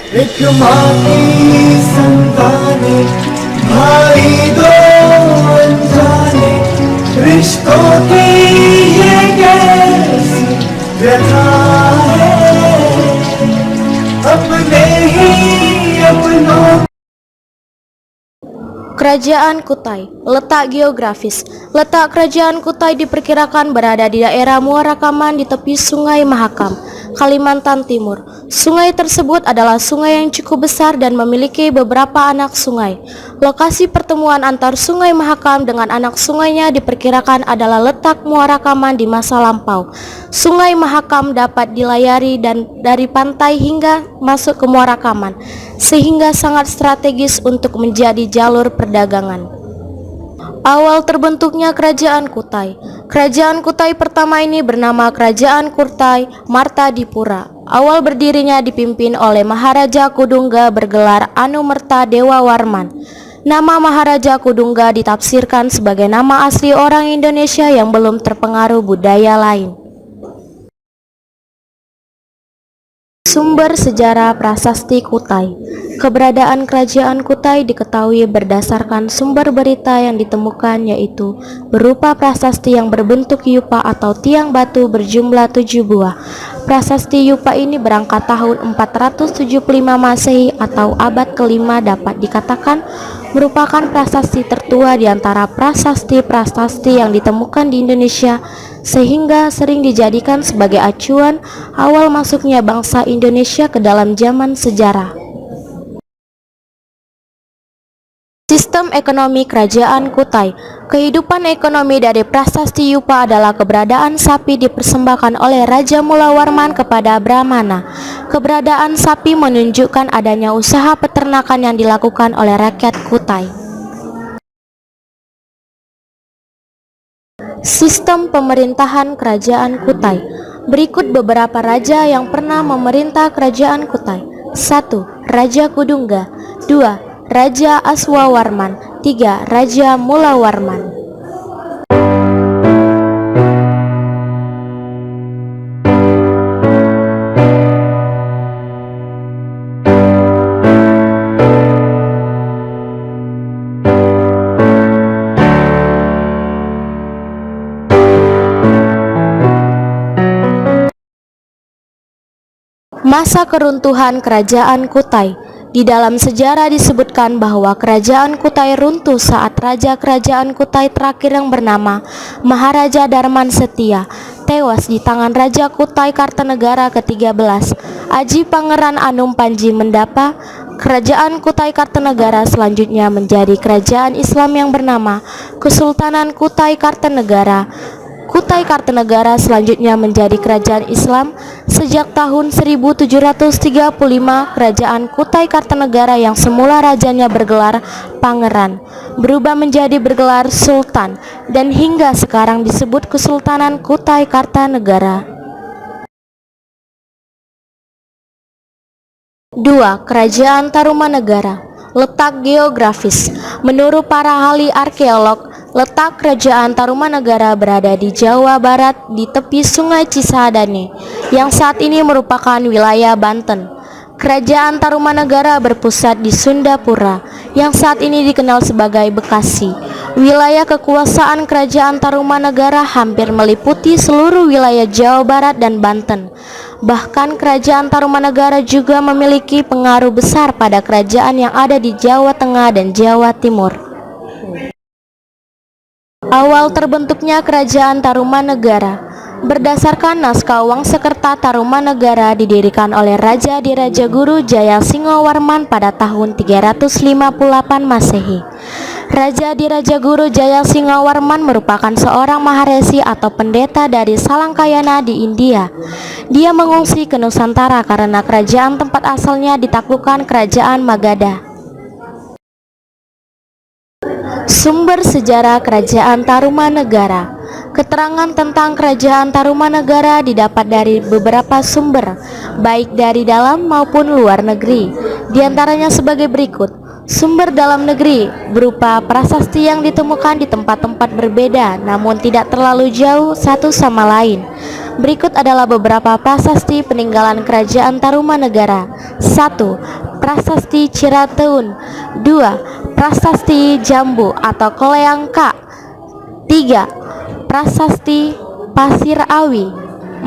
एक माँ की संतानें, भाई दो अनजाने, रिश्तों की ये कैसी व्यथा है, अपने ही अपनों. Kerajaan Kutai. Letak geografis. Letak Kerajaan Kutai diperkirakan berada di daerah Muarakaman di tepi Sungai Mahakam, Kalimantan Timur. Sungai tersebut adalah sungai yang cukup besar dan memiliki beberapa anak sungai. Lokasi pertemuan antar Sungai Mahakam dengan anak sungainya diperkirakan adalah letak Muarakaman di masa lampau. Sungai Mahakam dapat dilayari dan dari pantai hingga masuk ke Muarakaman, sehingga sangat strategis untuk menjadi jalur perdagangan. Awal terbentuknya Kerajaan Kutai. Kerajaan Kutai pertama ini bernama Kerajaan Kutai Martadipura. Awal berdirinya dipimpin oleh Maharaja Kudungga bergelar Anumerta Dewa Warman. Nama Maharaja Kudungga ditafsirkan sebagai nama asli orang Indonesia yang belum terpengaruh budaya lain. Sumber sejarah prasasti Kutai. Keberadaan Kerajaan Kutai diketahui berdasarkan sumber berita yang ditemukan, yaitu berupa prasasti yang berbentuk yupa atau tiang batu berjumlah 7 buah. Prasasti yupa ini berangkat tahun 475 Masehi atau abad kelima, dapat dikatakan merupakan prasasti tertua di antara prasasti-prasasti yang ditemukan di Indonesia, sehingga sering dijadikan sebagai acuan awal masuknya bangsa Indonesia ke dalam zaman sejarah. Sistem ekonomi Kerajaan Kutai. Kehidupan ekonomi dari prasasti yupa adalah keberadaan sapi dipersembahkan oleh Raja Mula Warman kepada Brahmana. Keberadaan sapi menunjukkan adanya usaha peternakan yang dilakukan oleh rakyat Kutai. Sistem pemerintahan Kerajaan Kutai. Berikut beberapa raja yang pernah memerintah Kerajaan Kutai. 1. Raja Kudungga. 2. Raja Aswawarman. 3. Raja Mula Warman. Masa keruntuhan Kerajaan Kutai. Di dalam sejarah disebutkan bahwa Kerajaan Kutai runtuh saat Raja Kerajaan Kutai terakhir yang bernama Maharaja Darman Setia tewas di tangan Raja Kutai Kartanegara ke-13, Aji Pangeran Anum Panji Mendapa. Kerajaan Kutai Kartanegara selanjutnya menjadi kerajaan Islam yang bernama Kesultanan Kutai Kartanegara. Kutai Kartanegara selanjutnya menjadi kerajaan Islam sejak tahun 1735. Kerajaan Kutai Kartanegara yang semula rajanya bergelar Pangeran berubah menjadi bergelar Sultan dan hingga sekarang disebut Kesultanan Kutai Kartanegara. 2. Kerajaan Tarumanegara. Letak geografis. Menurut para ahli arkeolog, letak Kerajaan Tarumanegara berada di Jawa Barat di tepi Sungai Cisadane yang saat ini merupakan wilayah Banten. Kerajaan Tarumanegara berpusat di Sundapura yang saat ini dikenal sebagai Bekasi. Wilayah kekuasaan Kerajaan Tarumanegara hampir meliputi seluruh wilayah Jawa Barat dan Banten. Bahkan Kerajaan Tarumanegara juga memiliki pengaruh besar pada kerajaan yang ada di Jawa Tengah dan Jawa Timur. Awal terbentuknya Kerajaan Tarumanegara. Berdasarkan naskah Wangsakerta, Tarumanegara didirikan oleh Raja Dirajaguru Jayasinghawarman pada tahun 358 Masehi. Raja Dirajaguru Jayasinghawarman merupakan seorang maharesi atau pendeta dari Salangkayana di India. Dia mengungsi ke Nusantara karena kerajaan tempat asalnya ditaklukkan Kerajaan Magadha. Sumber sejarah Kerajaan Tarumanegara. Keterangan tentang Kerajaan Tarumanegara didapat dari beberapa sumber, baik dari dalam maupun luar negeri. Di antaranya sebagai berikut. Sumber dalam negeri berupa prasasti yang ditemukan di tempat-tempat berbeda namun tidak terlalu jauh satu sama lain. Berikut adalah beberapa prasasti peninggalan Kerajaan Tarumanegara. 1. Prasasti Cirateun. 2. Prasasti Jambu atau Koleangka. 3. Prasasti Pasir Awi.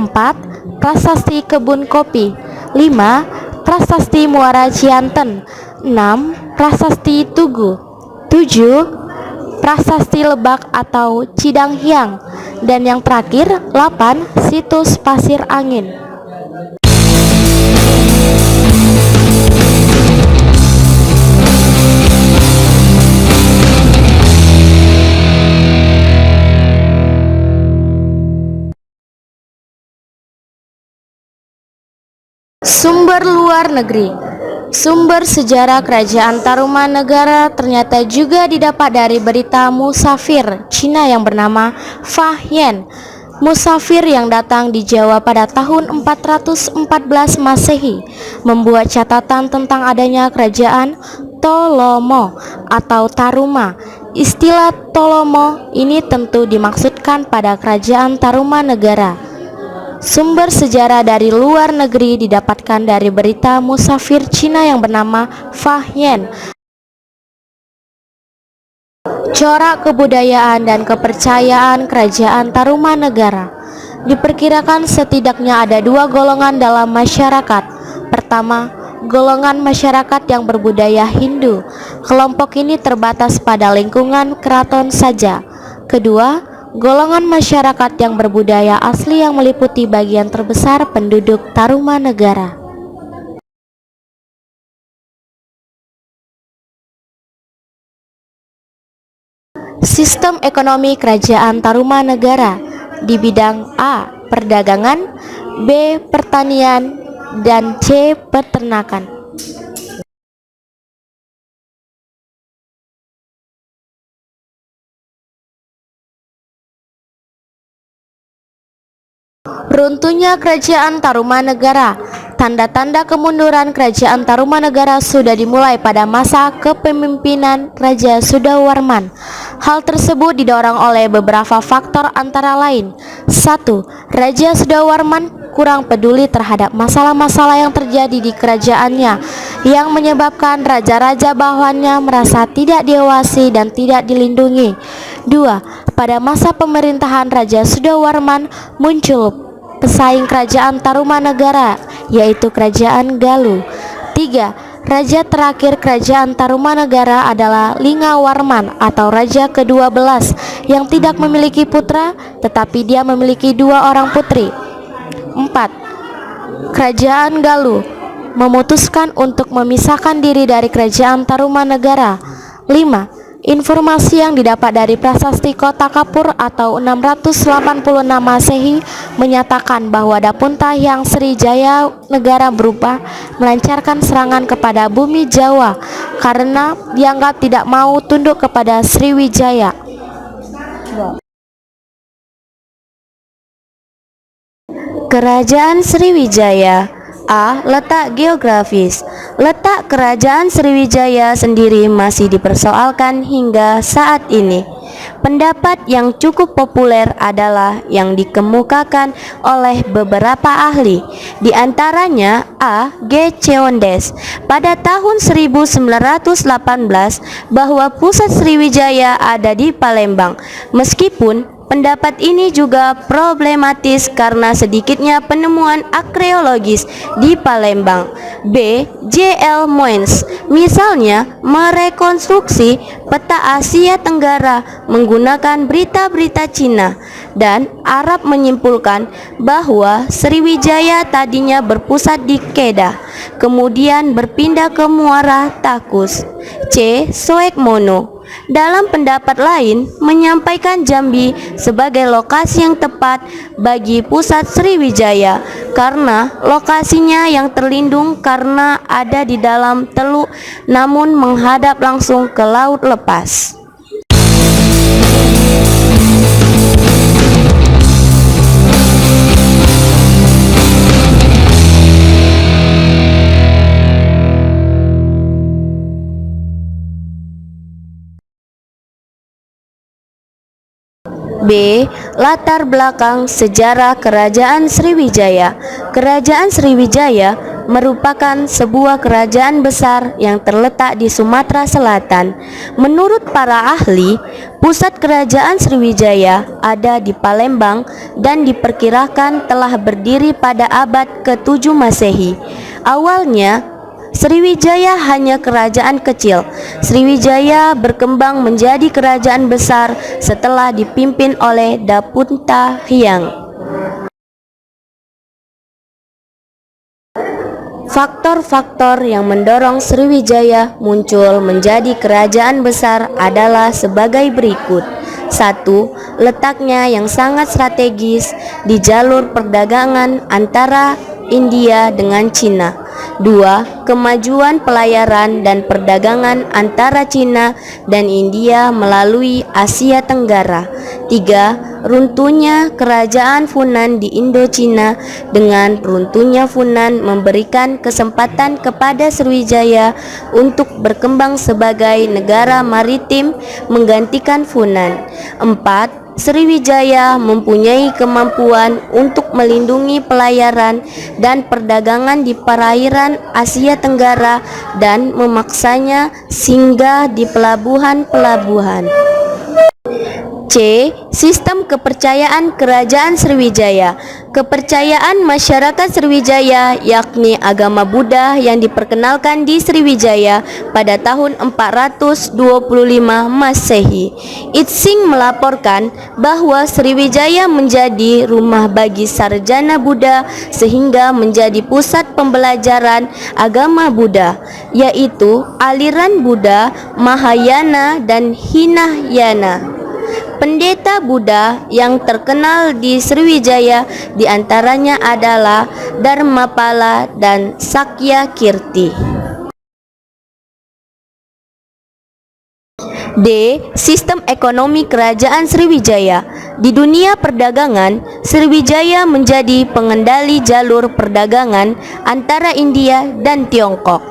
4. Prasasti Kebun Kopi. 5. Prasasti Muara Cianten. 6. Prasasti Tugu. 7. Prasasti Lebak atau Cidanghyang. Dan yang terakhir 8. Situs Pasir Angin. Sumber luar negeri. Sumber sejarah Kerajaan Tarumanegara ternyata juga didapat dari berita musafir Cina yang bernama Fa Hien. Musafir yang datang di Jawa pada tahun 414 Masehi membuat catatan tentang adanya kerajaan Tolomo atau Taruma. Istilah Tolomo ini tentu dimaksudkan pada Kerajaan Tarumanegara. Sumber sejarah dari luar negeri didapatkan dari berita musafir Cina yang bernama Fa Hien. Corak kebudayaan dan kepercayaan Kerajaan Tarumanegara. Diperkirakan setidaknya ada dua golongan dalam masyarakat. Pertama, golongan masyarakat yang berbudaya Hindu. Kelompok ini terbatas pada lingkungan keraton saja. Kedua, golongan masyarakat yang berbudaya asli yang meliputi bagian terbesar penduduk Tarumanegara. Sistem ekonomi Kerajaan Tarumanegara di bidang A. Perdagangan, B. Pertanian, dan C. Peternakan. Runtuhnya Kerajaan Tarumanegara. Tanda-tanda kemunduran Kerajaan Tarumanegara sudah dimulai pada masa kepemimpinan Raja Sudawarman. Hal tersebut didorong oleh beberapa faktor antara lain. 1. Raja Sudawarman kurang peduli terhadap masalah-masalah yang terjadi di kerajaannya, yang menyebabkan raja-raja bawahannya merasa tidak diawasi dan tidak dilindungi. 2. Pada masa pemerintahan Raja Sudawarman muncul pesaing Kerajaan Tarumanegara, yaitu Kerajaan Galuh. 3. Raja terakhir Kerajaan Tarumanegara adalah Lingawarman atau Raja ke-12 yang tidak memiliki putra, tetapi dia memiliki 2 orang putri. 4. Kerajaan Galuh memutuskan untuk memisahkan diri dari Kerajaan Tarumanegara. 5. Informasi yang didapat dari prasasti Kota Kapur atau 686 Masehi menyatakan bahwa Dapunta Hyang Sriwijaya Negara berubah melancarkan serangan kepada bumi Jawa karena dianggap tidak mau tunduk kepada Sriwijaya. Kerajaan Sriwijaya. A. Letak geografis. Letak Kerajaan Sriwijaya sendiri masih dipersoalkan hingga saat ini. Pendapat yang cukup populer adalah yang dikemukakan oleh beberapa ahli, di antaranya A. G. Cheondes pada tahun 1918 bahwa pusat Sriwijaya ada di Palembang. Meskipun pendapat ini juga problematis karena sedikitnya penemuan arkeologis di Palembang. B. J. L. Moynes misalnya merekonstruksi peta Asia Tenggara menggunakan berita-berita Cina dan Arab menyimpulkan bahwa Sriwijaya tadinya berpusat di Kedah, kemudian berpindah ke Muara Takus. C. Soekmono dalam pendapat lain menyampaikan Jambi sebagai lokasi yang tepat bagi pusat Sriwijaya karena lokasinya yang terlindung karena ada di dalam teluk namun menghadap langsung ke laut lepas. B. Latar belakang sejarah Kerajaan Sriwijaya. Kerajaan Sriwijaya merupakan sebuah kerajaan besar yang terletak di Sumatera Selatan. Menurut para ahli, pusat kerajaan Sriwijaya ada di Palembang dan diperkirakan telah berdiri pada abad ke-7 Masehi. Awalnya, Sriwijaya hanya kerajaan kecil. Sriwijaya berkembang menjadi kerajaan besar setelah dipimpin oleh Dapunta Hyang. Faktor-faktor yang mendorong Sriwijaya muncul menjadi kerajaan besar adalah sebagai berikut. 1. Letaknya yang sangat strategis di jalur perdagangan antara India dengan Cina. 2. Kemajuan pelayaran dan perdagangan antara Cina dan India melalui Asia Tenggara. 3. Runtuhnya kerajaan Funan di Indochina. Dengan runtuhnya Funan memberikan kesempatan kepada Sriwijaya untuk berkembang sebagai negara maritim menggantikan Funan. 4. Sriwijaya mempunyai kemampuan untuk melindungi pelayaran dan perdagangan di perairan Asia Tenggara dan memaksanya singgah di pelabuhan-pelabuhan. C. Sistem kepercayaan Kerajaan Sriwijaya. Kepercayaan masyarakat Sriwijaya yakni agama Buddha yang diperkenalkan di Sriwijaya pada tahun 425 Masehi. Itsing melaporkan bahwa Sriwijaya menjadi rumah bagi sarjana Buddha sehingga menjadi pusat pembelajaran agama Buddha, yaitu aliran Buddha, Mahayana dan Hinayana. Pendeta Buddha yang terkenal di Sriwijaya diantaranya adalah Dharmapala dan Sakyakirti. D. Sistem ekonomi Kerajaan Sriwijaya. Di dunia perdagangan, Sriwijaya menjadi pengendali jalur perdagangan antara India dan Tiongkok,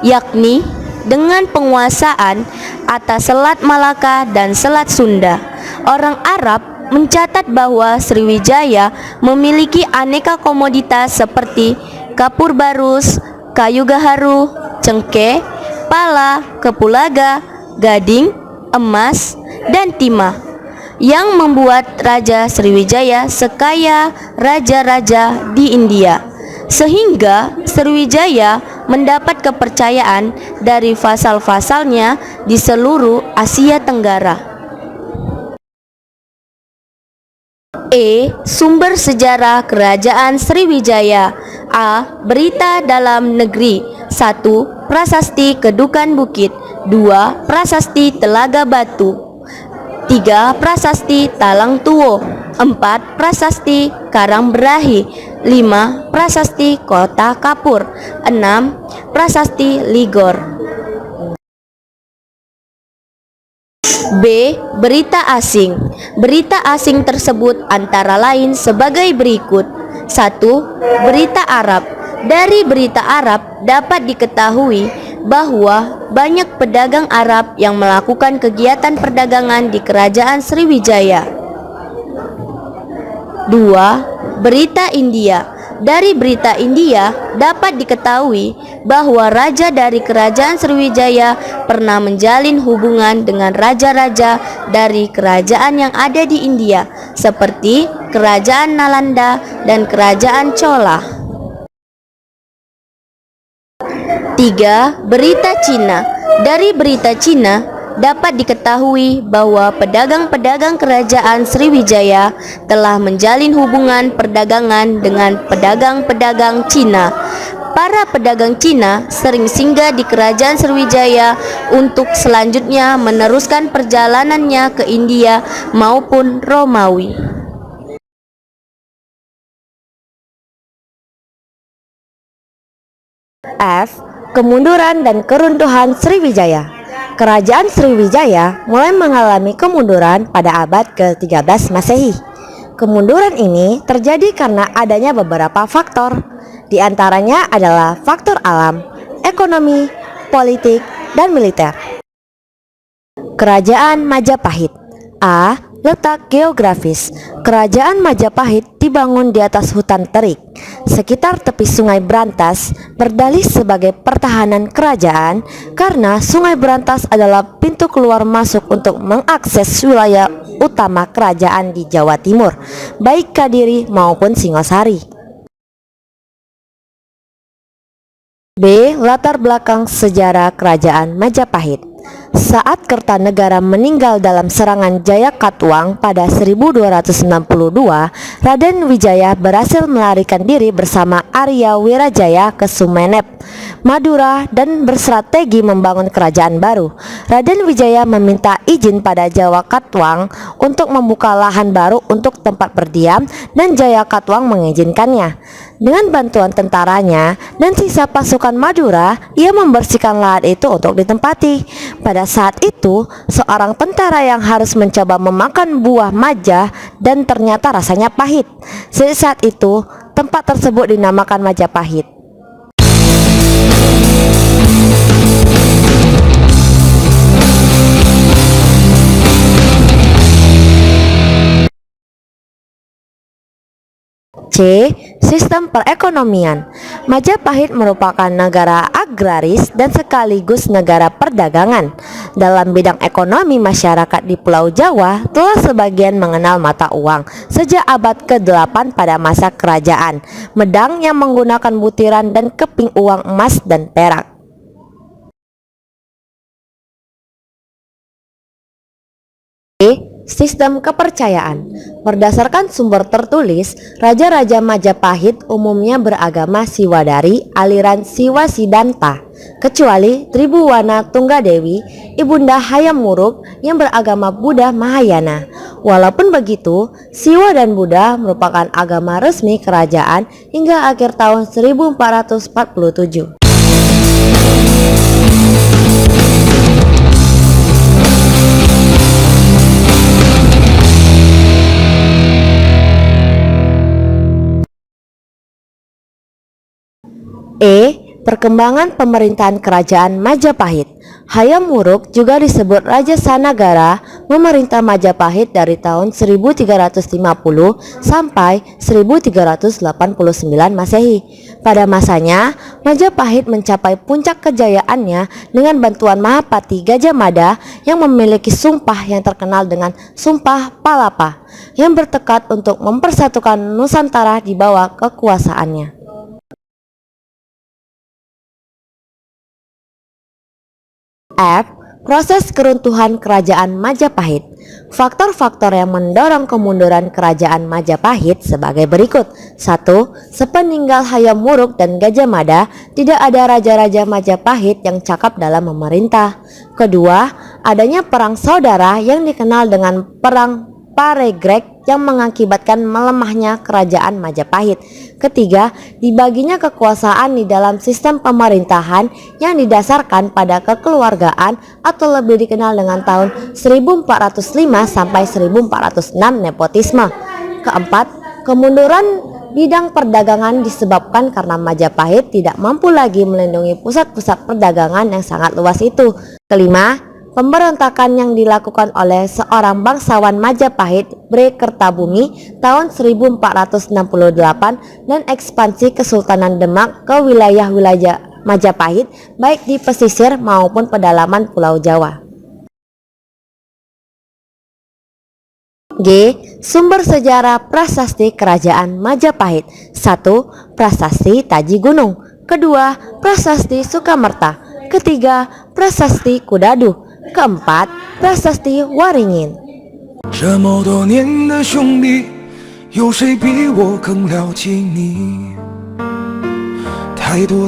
yakni dengan penguasaan atas Selat Malaka dan Selat Sunda. Orang Arab mencatat bahwa Sriwijaya memiliki aneka komoditas seperti kapur barus, kayu gaharu, cengkeh, pala, kapulaga, gading, emas, dan timah, yang membuat Raja Sriwijaya sekaya raja-raja di India, sehingga Sriwijaya mendapat kepercayaan dari vasal-vasalnya di seluruh Asia Tenggara. E. Sumber sejarah Kerajaan Sriwijaya. A. Berita dalam negeri. 1. Prasasti Kedukan Bukit. 2. Prasasti Telaga Batu. 3. Prasasti Talang Tuwo. 4. Prasasti Karang Berahi. 5. Prasasti Kota Kapur. 6. Prasasti Ligor. B. Berita asing. Berita asing tersebut antara lain sebagai berikut. 1. Berita Arab. Dari berita Arab dapat diketahui bahwa banyak pedagang Arab yang melakukan kegiatan perdagangan di Kerajaan Sriwijaya. 2. Berita India. Dari berita India dapat diketahui bahwa raja dari Kerajaan Sriwijaya pernah menjalin hubungan dengan raja-raja dari kerajaan yang ada di India, seperti Kerajaan Nalanda dan Kerajaan Chola. 3. Berita Cina. Dari berita Cina dapat diketahui bahwa pedagang-pedagang Kerajaan Sriwijaya telah menjalin hubungan perdagangan dengan pedagang-pedagang Cina. Para pedagang Cina sering singgah di Kerajaan Sriwijaya untuk selanjutnya meneruskan perjalanannya ke India maupun Romawi. F. Kemunduran dan keruntuhan Sriwijaya. Kerajaan Sriwijaya mulai mengalami kemunduran pada abad ke-13 Masehi. Kemunduran ini terjadi karena adanya beberapa faktor. Di antaranya adalah faktor alam, ekonomi, politik, dan militer. Kerajaan Majapahit. A. Letak geografis. Kerajaan Majapahit dibangun di atas hutan terik sekitar tepi Sungai Brantas, berdalih sebagai pertahanan kerajaan karena Sungai Brantas adalah pintu keluar masuk untuk mengakses wilayah utama kerajaan di Jawa Timur, baik Kadiri maupun Singosari. B. Latar belakang sejarah kerajaan Majapahit. Saat Kertanegara meninggal dalam serangan Jayakatwang pada 1292, Raden Wijaya berhasil melarikan diri bersama Arya Wirajaya ke Sumenep, Madura dan berstrategi membangun kerajaan baru. Raden Wijaya meminta izin pada Jayakatwang untuk membuka lahan baru untuk tempat berdiam dan Jayakatwang mengizinkannya. Dengan bantuan tentaranya dan sisa pasukan Madura, ia membersihkan lahan itu untuk ditempati. Pada saat itu, seorang tentara yang harus mencoba memakan buah maja dan ternyata rasanya pahit. Sejak saat itu, tempat tersebut dinamakan Majapahit. C. Sistem perekonomian. Majapahit merupakan negara agraris dan sekaligus negara perdagangan. Dalam bidang ekonomi, masyarakat di Pulau Jawa telah sebagian mengenal mata uang sejak abad ke-8 pada masa kerajaan Medang yang menggunakan butiran dan keping uang emas dan perak. Sistem kepercayaan. Berdasarkan sumber tertulis, raja-raja Majapahit umumnya beragama Siwadari aliran Siwa Sidanta, kecuali Tribuwana Tunggadewi, Ibunda Hayam Wuruk yang beragama Buddha Mahayana. Walaupun begitu, Siwa dan Buddha merupakan agama resmi kerajaan hingga akhir tahun 1447. E. Perkembangan pemerintahan kerajaan Majapahit. Hayam Wuruk juga disebut Raja Sanagara memerintah Majapahit dari tahun 1350 sampai 1389 Masehi. Pada masanya, Majapahit mencapai puncak kejayaannya dengan bantuan Mahapati Gajah Mada yang memiliki sumpah yang terkenal dengan Sumpah Palapa yang bertekad untuk mempersatukan Nusantara di bawah kekuasaannya. F. Proses keruntuhan kerajaan Majapahit. Faktor-faktor yang mendorong kemunduran kerajaan Majapahit sebagai berikut. 1. Sepeninggal Hayam Wuruk dan Gajah Mada, tidak ada raja-raja Majapahit yang cakap dalam memerintah. Kedua, adanya perang saudara yang dikenal dengan Perang Paregreg yang mengakibatkan melemahnya kerajaan Majapahit. Ketiga, dibaginya kekuasaan di dalam sistem pemerintahan yang didasarkan pada kekeluargaan atau lebih dikenal dengan tahun 1405 sampai 1406 nepotisme. Keempat, kemunduran bidang perdagangan disebabkan karena Majapahit tidak mampu lagi melindungi pusat-pusat perdagangan yang sangat luas itu. Kelima, pemberontakan yang dilakukan oleh seorang bangsawan Majapahit, Bre Kertabumi tahun 1468 dan ekspansi Kesultanan Demak ke wilayah-wilayah Majapahit baik di pesisir maupun pedalaman Pulau Jawa. G. Sumber sejarah prasasti kerajaan Majapahit. 1. Prasasti Taji Gunung. Kedua, Prasasti Sukamerta. Ketiga, Prasasti Kudadu. Keempat, Prasasti Waringin. 这么多年的兄弟，有谁比我更了解你？太多。